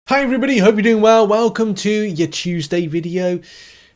Hi everybody, hope you're doing well. Welcome to your Tuesday video.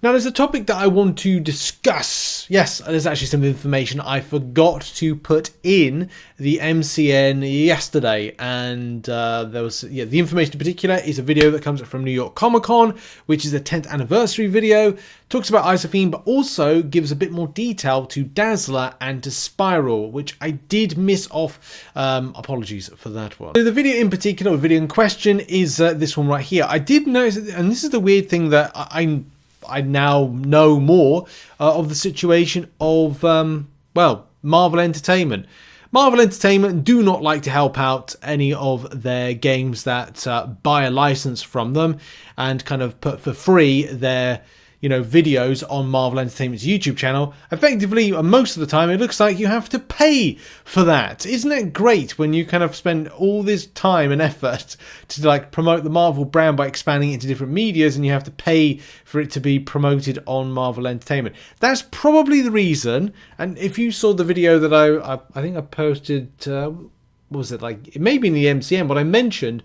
Now there's a topic that I want to discuss. Yes, there's actually some information I forgot to put in the MCN yesterday, and there was the information in particular is a video that comes from New York Comic Con, which is a 10th anniversary video. Talks about Isotheme, but also gives a bit more detail to Dazzler and to Spiral, which I did miss off. Apologies for that one. So the video in particular, the video in question, is this one right here. I did notice, and this is the weird thing that I now know more of the situation of, well, Marvel Entertainment. Marvel Entertainment do not like to help out any of their games that buy a license from them and kind of put for free their videos on Marvel Entertainment's YouTube channel. Effectively, most of the time, it looks like you have to pay for that. Isn't it great when you kind of spend all this time and effort to like promote the Marvel brand by expanding it into different medias, and you have to pay for it to be promoted on Marvel Entertainment? That's probably the reason. And if you saw the video that I think I posted, what was it, like, it may be in the MCN, but I mentioned,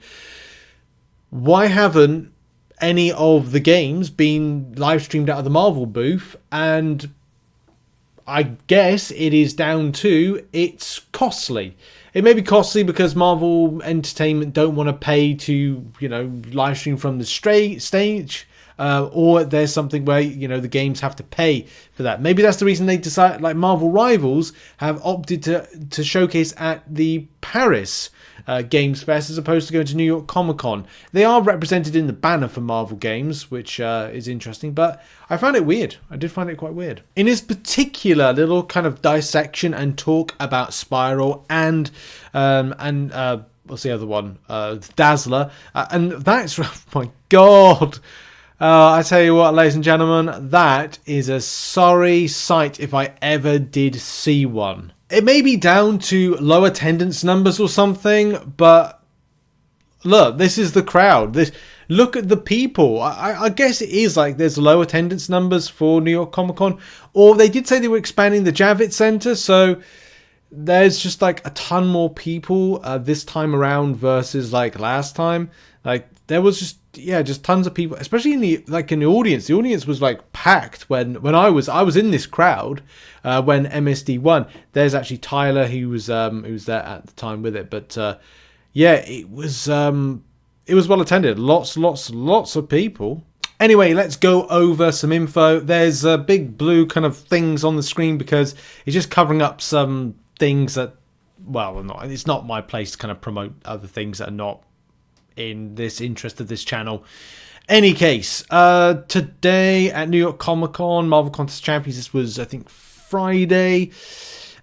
why haven't any of the games being live streamed out of the Marvel booth? And I guess it is down to it's costly. It may be costly because Marvel Entertainment don't want to pay to live stream from the stage, or there's something where the games have to pay for that. Maybe that's the reason they decide, like Marvel Rivals have opted to showcase at the Paris Games Fest as opposed to going to New York Comic Con. They are represented in the banner for Marvel games, which is interesting, but I found it weird. I did find it quite weird. In this particular little kind of dissection and talk about Spiral and what's the other one? Dazzler, and that's oh my god. I tell you what, ladies and gentlemen, that is a sorry sight if I ever did see one. It may be down to low attendance numbers or something, but look, this is the crowd. Look at the people. I guess it is like there's low attendance numbers for New York Comic Con, or they did say they were expanding the Javits Center, so there's just like a ton more people this time around versus like last time. Like there was just tons of people, especially in the audience. The audience was like packed when I was in this crowd when MSD won. There's actually Tyler who was there at the time with it, but yeah, it was well attended. Lots of people. Anyway, let's go over some info. There's big blue kind of things on the screen because it's just covering up some things that, well, it's not my place to kind of promote other things that are not in this interest of this channel. Any case, today at New York Comic Con, Marvel Contest Champions, this was I think Friday.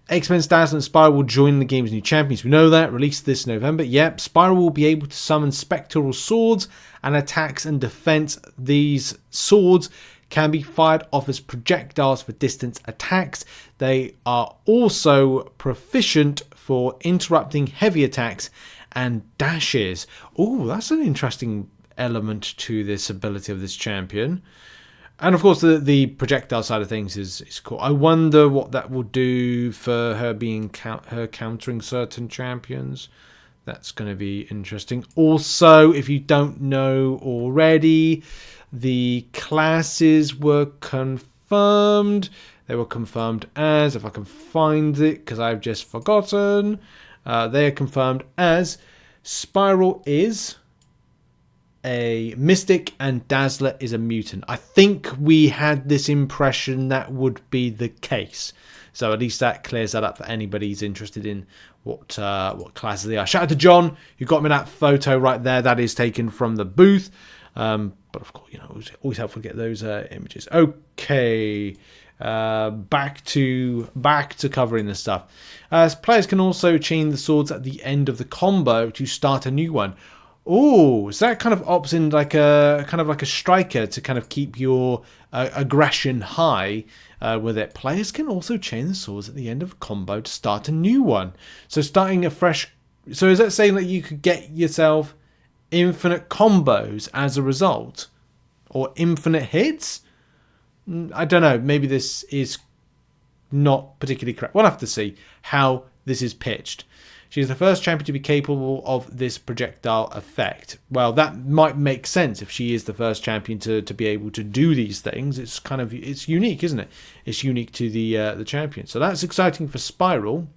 X-Men's Dazzler and Spiral will join the game's new champions. We know that, released this November. Yep, Spiral will be able to summon spectral swords and attacks and defense. These swords can be fired off as projectiles for distance attacks. They are also proficient for interrupting heavy attacks and dashes. Oh, that's an interesting element to this ability of this champion. And of course the projectile side of things is cool. I wonder what that will do for her being countering certain champions. That's going to be interesting. Also, if you don't know already, the classes were confirmed. They were confirmed as, if I can find it because I've just forgotten, they are confirmed as Spiral is a mystic and Dazzler is a mutant. I think we had this impression that would be the case. So at least that clears that up for anybody who's interested in what classes they are. Shout out to John, who got me that photo right there. That is taken from the booth. But of course, it's always helpful to get those images. Okay. Back to covering this stuff. Players can also chain the swords at the end of the combo to start a new one. Oh, so that kind of opts in like a striker to kind of keep your aggression high with it. Players can also chain the swords at the end of a combo to start a new one. So starting a fresh. So is that saying that you could get yourself infinite combos as a result, or infinite hits? I don't know. Maybe this is not particularly correct. We'll have to see how this is pitched. She is the first champion to be capable of this projectile effect. Well, that might make sense if she is the first champion to be able to do these things. It's kind of, it's unique, isn't it? It's unique to the champion. So that's exciting for Spiral.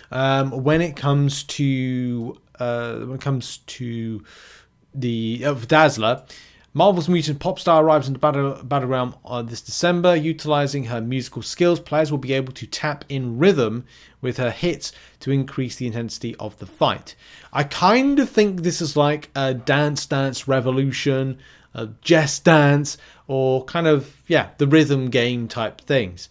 When it comes to the Dazzler, Marvel's mutant pop star arrives in the Battleground this December. Utilizing her musical skills, players will be able to tap in rhythm with her hits to increase the intensity of the fight. I kind of think this is like a Dance Dance Revolution, a Just Dance, or kind of, yeah, the rhythm game type things.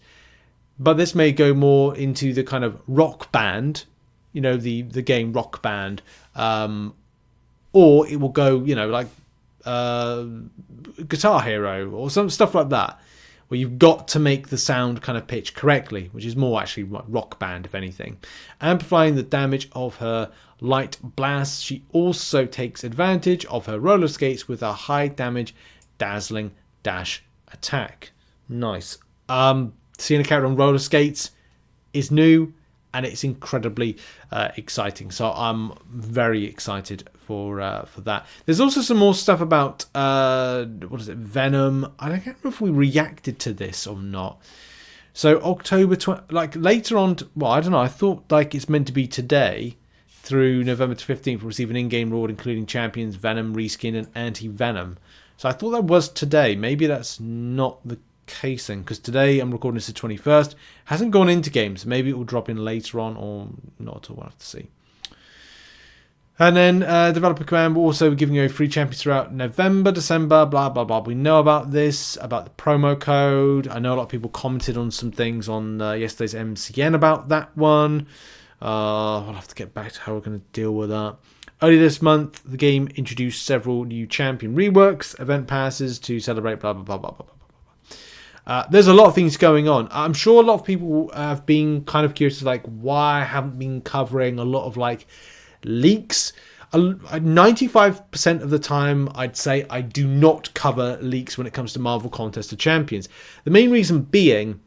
But this may go more into the kind of Rock Band, you know, the game Rock Band, or it will go, you know, like Guitar Hero or some stuff like that, where you've got to make the sound kind of pitch correctly, which is more actually Rock Band, if anything. Amplifying the damage of her light blasts, she also takes advantage of her roller skates with a high damage dazzling dash attack. Nice. Seeing a character on roller skates is new, and it's incredibly exciting. So I'm very excited for that. There's also some more stuff about what is it, Venom. I don't remember if we reacted to this or not. So October 20, like later on. Well, I don't know. I thought like it's meant to be today through November 15th. We'll receive an in-game reward including Champions, Venom reskin, and Anti-Venom. So I thought that was today. Maybe that's not the casing, because today I'm recording this the 21st. Hasn't gone into games. Maybe it will drop in later on or not at all. We'll have to see. And then Developer Command will also be giving away free champions throughout November, December, blah, blah, blah. We know about this, about the promo code. I know a lot of people commented on some things on yesterday's MCN about that one. I'll have to get back to how we're going to deal with that. Earlier this month, the game introduced several new champion reworks, event passes to celebrate, blah, blah, blah, blah, blah, blah. There's a lot of things going on. I'm sure a lot of people have been kind of curious, like, why I haven't been covering a lot of, like, leaks. 95% of the time, I'd say I do not cover leaks when it comes to Marvel Contest of Champions. The main reason being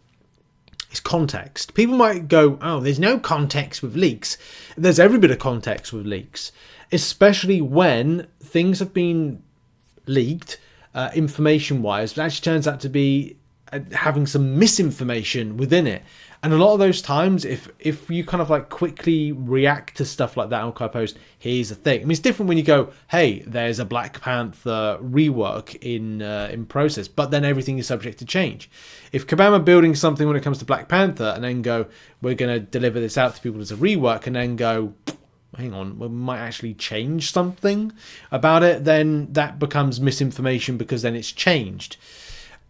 is context. People might go, oh, there's no context with leaks. There's every bit of context with leaks, especially when things have been leaked information-wise, but actually turns out to be having some misinformation within it. And a lot of those times, if you kind of like quickly react to stuff like that, I'll post, here's the thing. I mean, it's different when you go, hey, there's a Black Panther rework in process, but then everything is subject to change. If Kabam are building something when it comes to Black Panther and then go, we're going to deliver this out to people as a rework, and then go, hang on, we might actually change something about it, then that becomes misinformation because then it's changed.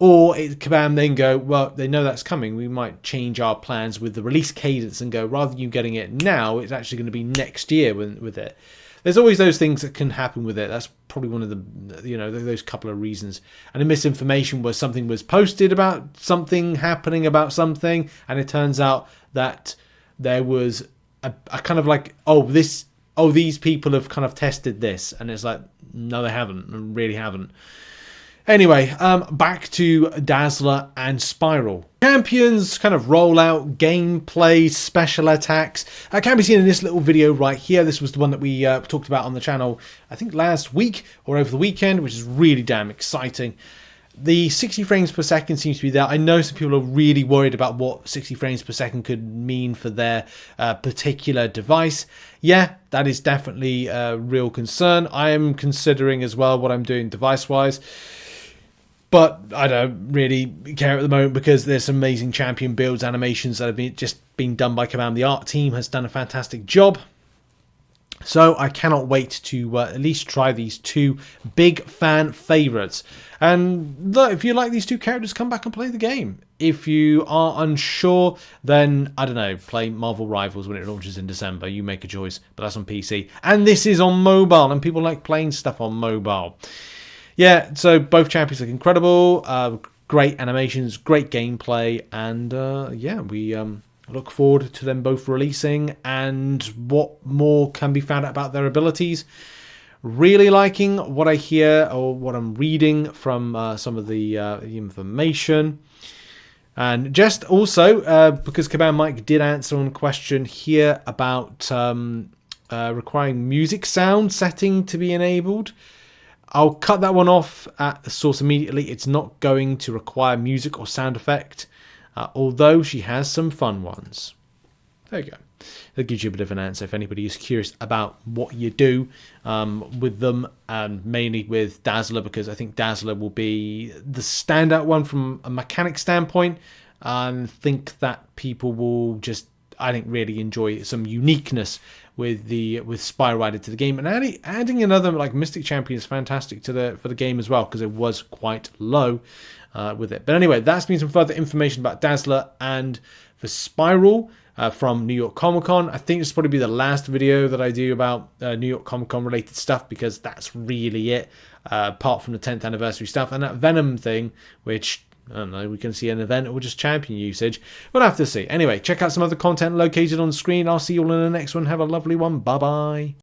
Or Kabam then go, well, they know that's coming. We might change our plans with the release cadence and go, rather than you getting it now, it's actually going to be next year with it. There's always those things that can happen with it. That's probably one of the, you know, those couple of reasons. And the misinformation was something was posted about something happening about something, and it turns out that there was a kind of like, these people have kind of tested this, and it's like, no, they haven't, really haven't. Anyway, back to Dazzler and Spiral. Champions kind of rollout, gameplay, special attacks can be seen in this little video right here. This was the one that we talked about on the channel, I think last week or over the weekend, which is really damn exciting. The 60 frames per second seems to be there. I know some people are really worried about what 60 frames per second could mean for their particular device. Yeah, that is definitely a real concern. I am considering as well what I'm doing device-wise. But I don't really care at the moment because there's some amazing champion builds, animations that have just been done by Kabam. The art team has done a fantastic job. So I cannot wait to at least try these two big fan favourites. And look, if you like these two characters, come back and play the game. If you are unsure, then, I don't know, play Marvel Rivals when it launches in December. You make a choice, but that's on PC. And this is on mobile, and people like playing stuff on mobile. Yeah, so both champions look incredible, great animations, great gameplay, and yeah, we look forward to them both releasing and what more can be found out about their abilities. Really liking what I hear or what I'm reading from some of the information. And just also, because Kabam Mike did answer on a question here about requiring music sound setting to be enabled, I'll cut that one off at the source immediately. It's not going to require music or sound effect, although she has some fun ones. There you go. That gives you a bit of an answer if anybody is curious about what you do with them, and mainly with Dazzler, because I think Dazzler will be the standout one from a mechanic standpoint, and think that people will just, I think, really enjoy some uniqueness with Spiral added to the game, and adding another like Mystic Champion is fantastic to for the game as well, because it was quite low with it. But anyway, that's been some further information about Dazzler. And for Spiral from New York Comic Con, I think this will probably be the last video that I do about New York Comic Con related stuff, because that's really it, apart from the 10th anniversary stuff and that Venom thing, which I don't know, we can see an event or just champion usage. We'll have to see. Anyway, check out some other content located on the screen. I'll see you all in the next one. Have a lovely one. Bye-bye.